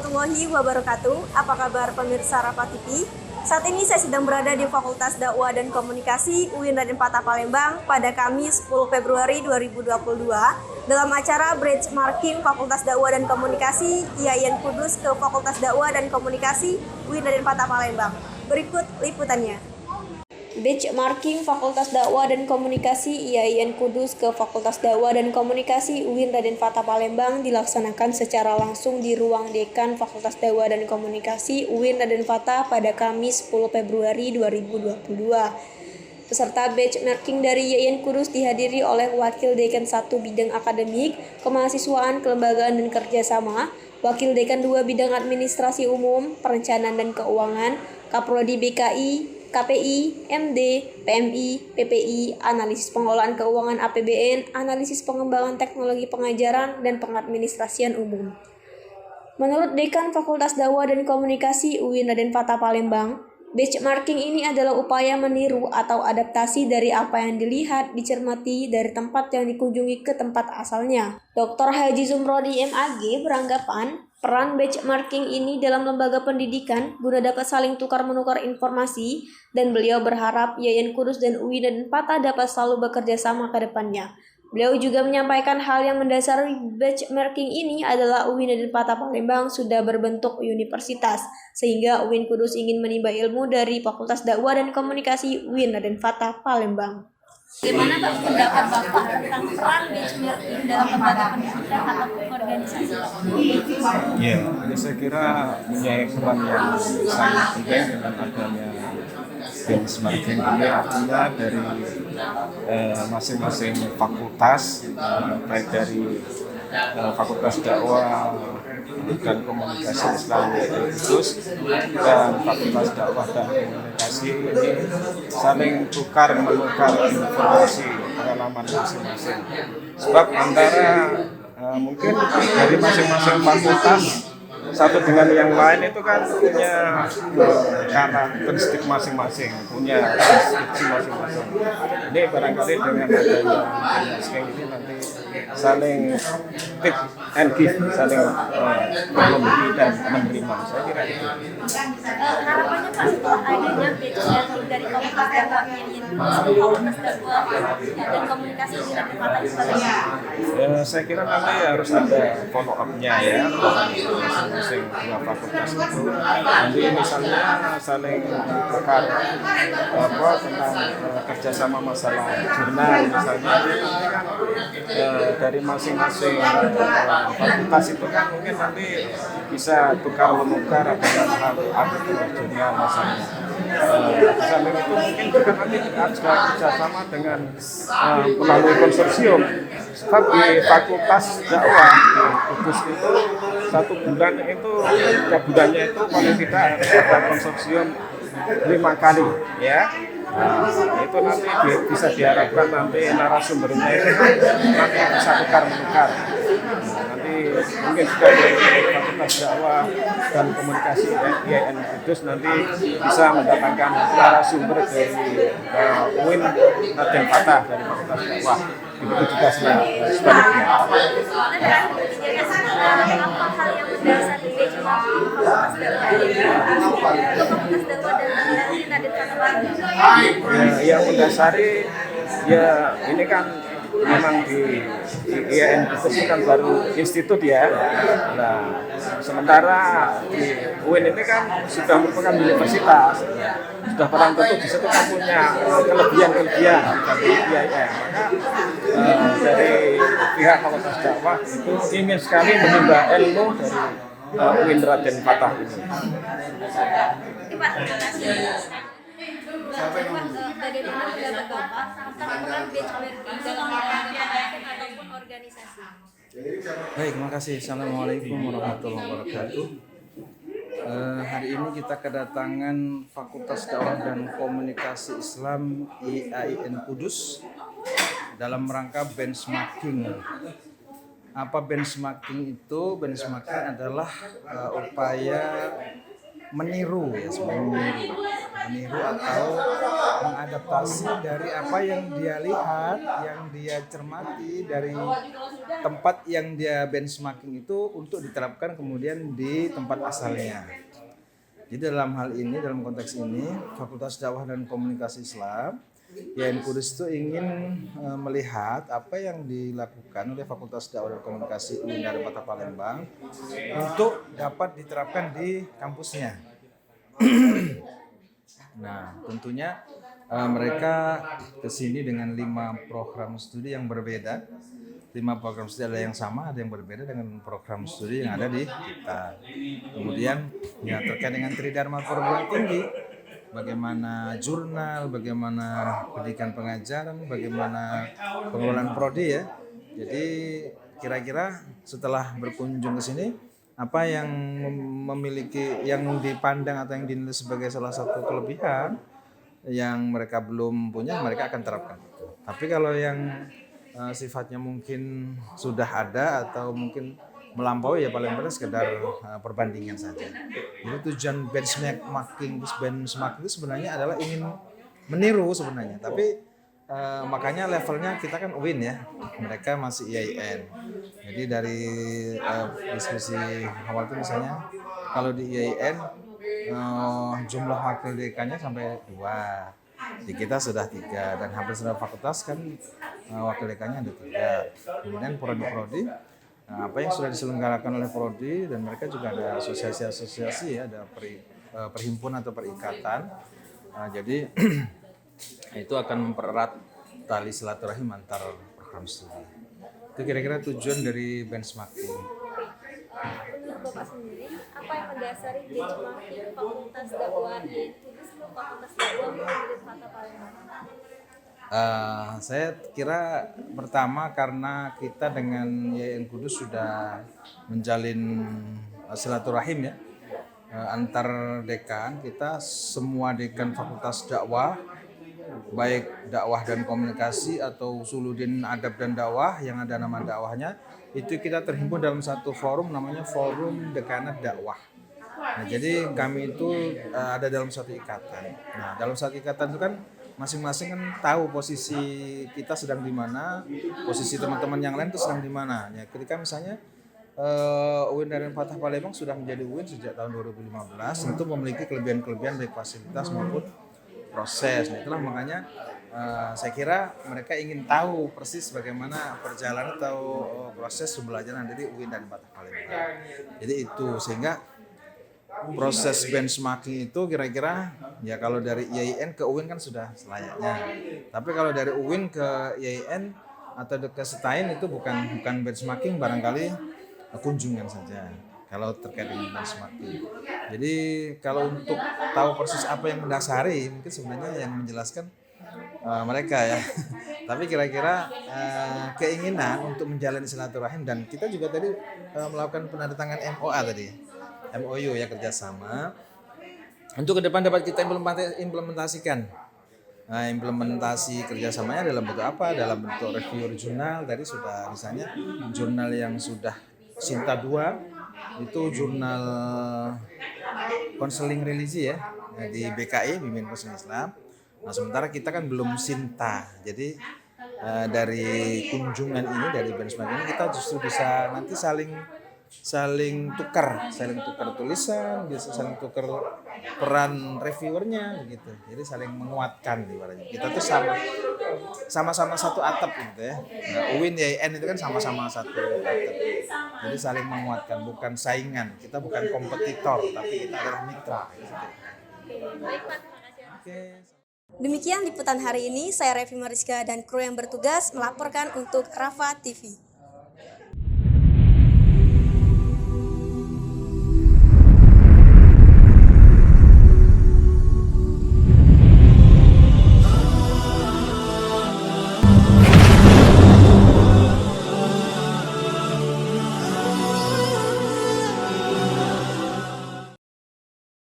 warahmatullahi wabarakatuh. Apa kabar pemirsa Rafa TV? Saat ini saya sedang berada di Fakultas Dakwah dan Komunikasi UIN Raden Fatah Palembang pada Kamis 10 Februari 2022 dalam acara Bridge Marking Fakultas Dakwah dan Komunikasi IAIN Kudus ke Fakultas Dakwah dan Komunikasi UIN Raden Fatah Palembang. Berikut liputannya. Benchmarking Fakultas Dakwah dan Komunikasi IAIN Kudus ke Fakultas Dakwah dan Komunikasi UIN Raden Fatah Palembang dilaksanakan secara langsung di ruang Dekan Fakultas Dakwah dan Komunikasi UIN Raden Fatah pada Kamis 10 Februari 2022. Peserta benchmarking dari IAIN Kudus dihadiri oleh Wakil Dekan 1 Bidang Akademik, Kemahasiswaan, Kelembagaan dan Kerjasama, Wakil Dekan 2 Bidang Administrasi Umum, Perencanaan dan Keuangan, Kaprodi BKI, KPI, MD, PMI, PPI, Analisis Pengelolaan Keuangan APBN, Analisis Pengembangan Teknologi Pengajaran, dan Pengadministrasian Umum. Menurut Dekan Fakultas Dakwah dan Komunikasi UIN Raden Fatah Palembang, benchmarking ini adalah upaya meniru atau adaptasi dari apa yang dilihat, dicermati dari tempat yang dikunjungi ke tempat asalnya. Dr. Haji Zumrodi MAG beranggapan peran benchmarking ini dalam lembaga pendidikan guna dapat saling tukar-menukar informasi, dan beliau berharap IAIN Kudus dan UIN Raden Fatah dapat selalu bekerja sama ke depannya. Beliau juga menyampaikan hal yang mendasari benchmarking ini adalah UIN Raden Fatah Palembang sudah berbentuk universitas, sehingga UIN Kudus ingin menimba ilmu dari Fakultas Dakwah dan Komunikasi UIN Raden Fatah Palembang. Bagaimana Pak pendapat Bapak tentang peran benchmarking dalam lembaga pendidikan ataupun organisasi? Ya, saya kira punya peran yang sangat penting dengan adanya benchmarking ini, artinya dari masing-masing fakultas, baik dari Fakultas Dakwah dan Komunikasi Islam Kudus dan Fakultas Dakwah dan Komunikasi ini saling tukar-menukar informasi pengalaman masing-masing. Sebab antara mungkin dari masing-masing fakultas satu dengan yang lain itu kan punya karakteristik masing-masing, punya deskripsi masing-masing. Ini barangkali dengan adanya benchmarking ini nanti saling take and give, saling memberi dan menerima. Saya kira itu. Harapannya Pak setelah adanya benchmarking dari Fakultas Dakwah IAIN Kudus ke Fakultas Dakwah dan Komunikasi UIN Raden Fatah Palembang. Saya kira nanti harus ada follow up-nya ya, masing-masing dua fakultas itu. Nanti misalnya saling tukar tentang kerjasama masalah jurnal misalnya, dari masing-masing fakultas itu kan mungkin nanti bisa tukar menukar dengan hal artikel jurnal misalnya. Samping itu mungkin juga nanti kita juga kerjasama dengan melalui konsorsium. Sebab di Fakultas Dakwah di Kudus itu satu bulan itu, tiap bulannya itu paling tidak harus ada konsorsium 5 kali ya. Itu nanti bisa diharapkan nanti narasumbernya itu nanti bisa tukar-menukar. Nanti mungkin juga dari Fakultas Dakwah dan Komunikasi IAIN Kudus nanti bisa mendatangkan narasumber dari UIN Raden Fatah dari Fakultas Dakwah. Begitu juga sebaliknya. Apa hal yang mendasari benchmarking Fakultas Dakwah dan UIN Raden Fatah Palembang? Yang mendasari ya ini kan memang di IAIN Kudus ini kan baru institut ya. Nah, sementara di UIN ini kan sudah merupakan universitas, sudah barang tentu di situ kan punya kelebihan-kelebihan dari IAIN. Maka dari pihak Fakultas Dakwah itu ingin sekali menimba ilmu dari UIN Raden Fatah ini. Pak, terima kasih. Bagaimana pendapat Bapak tentang peran benchmarking dalam lembaga pendidikan ataupun organisasi? Baik, terima kasih. Assalamualaikum warahmatullahi wabarakatuh. Hari ini kita kedatangan Fakultas Dakwah dan Komunikasi Islam IAIN Kudus dalam rangka benchmarking. Apa benchmarking itu? Benchmarking adalah upaya meniru ya, sebenarnya meniru meniru atau mengadaptasi dari apa yang dia lihat, yang dia cermati dari tempat yang dia benchmarking itu untuk diterapkan kemudian di tempat asalnya. Jadi dalam hal ini, dalam konteks ini, Fakultas Dakwah dan Komunikasi Islam YN Kudus itu ingin melihat apa yang dilakukan oleh Fakultas Dakwah dan Komunikasi UIN Darmata Palembang untuk dapat diterapkan di kampusnya. Nah, tentunya mereka kesini dengan 5 program studi yang berbeda. 5 program studi ada yang sama, ada yang berbeda dengan program studi yang ada di kita. Kemudian ya terkait dengan Tridharma Perguruan Tinggi, bagaimana jurnal, bagaimana pendidikan pengajaran, bagaimana pengelolaan prodi ya. Jadi kira-kira setelah berkunjung ke sini, apa yang memiliki, yang dipandang atau yang dinilai sebagai salah satu kelebihan yang mereka belum punya, mereka akan terapkan. Tapi kalau yang sifatnya mungkin sudah ada atau mungkin melampaui ya paling benar sekedar perbandingan saja. Jadi tujuan benchmarking itu sebenarnya adalah ingin meniru sebenarnya. Tapi makanya levelnya kita kan UIN ya, mereka masih IAIN. Jadi dari diskusi awal itu misalnya kalau di IAIN jumlah wakil dekannya sampai 2. Di kita sudah 3 dan hampir semua fakultas kan wakil dekannya ada 3. Kemudian prodi-prodi, apa yang sudah diselenggarakan oleh prodi, dan mereka juga ada asosiasi-asosiasi ya, ada perhimpunan atau perikatan. Jadi itu akan mempererat tali silaturahim antar program studi. Itu kira-kira tujuan dari benchmarking. Menurut Bapak sendiri, apa yang mendasari benchmarking Fakultas Dakwah YN Kudus ke Fakultas Dakwah Darmata Palembang? Saya kira pertama karena kita dengan YN Kudus sudah menjalin silaturahim ya antar dekan. Kita semua dekan Fakultas Dakwah, baik dakwah dan komunikasi atau Usuluddin Adab dan Dakwah yang ada nama dakwahnya, itu kita terhimpun dalam satu forum namanya Forum Dekanat Dakwah. Nah, jadi kami itu ada dalam satu ikatan. Nah, dalam satu ikatan itu kan masing-masing kan tahu posisi kita sedang di mana, posisi teman-teman yang lain itu sedang di mana. Ya, ketika misalnya UIN Darmata Palembang sudah menjadi UIN sejak tahun 2015, tentu memiliki kelebihan-kelebihan baik fasilitas maupun proses. Nah, itulah makanya saya kira mereka ingin tahu persis bagaimana perjalanan atau proses pembelajaran dari UIN Darmata Palembang. Jadi itu sehingga proses benchmarking itu kira-kira ya kalau dari IAIN ke UIN kan sudah selayaknya. Tapi kalau dari UIN ke IAIN atau ke STAIN itu bukan benchmarking, barangkali kunjungan saja. Kalau terkait dengan benchmarking. Jadi kalau untuk tahu persis apa yang mendasari, mungkin sebenarnya yang menjelaskan mereka ya. Tapi kira-kira keinginan untuk menjalani silaturahim, dan kita juga tadi melakukan penandatangan MOA tadi, MOU ya, kerjasama. Untuk ke depan dapat kita implementasikan. Nah, implementasi kerjasamanya dalam bentuk apa? Dalam bentuk review jurnal. Tadi sudah misalnya jurnal yang sudah Sinta 2 itu jurnal konseling religi ya di BKI, Bimbingan Konseling Islam. Nah, sementara kita kan belum Sinta. Jadi dari kunjungan ini, dari benchmark ini kita justru bisa nanti saling tukar tulisan, bisa saling tukar peran reviewernya gitu. Jadi saling menguatkan ibaratnya. Kita tuh sama-sama satu atap gitu ya. Nah, UIN YN itu kan sama-sama satu atap. Jadi saling menguatkan, bukan saingan. Kita bukan kompetitor, tapi kita adalah mitra gitu. Baik Pak, terima kasih. Oke. Demikian liputan hari ini, saya Revi Mariska dan kru yang bertugas melaporkan untuk Rafa TV.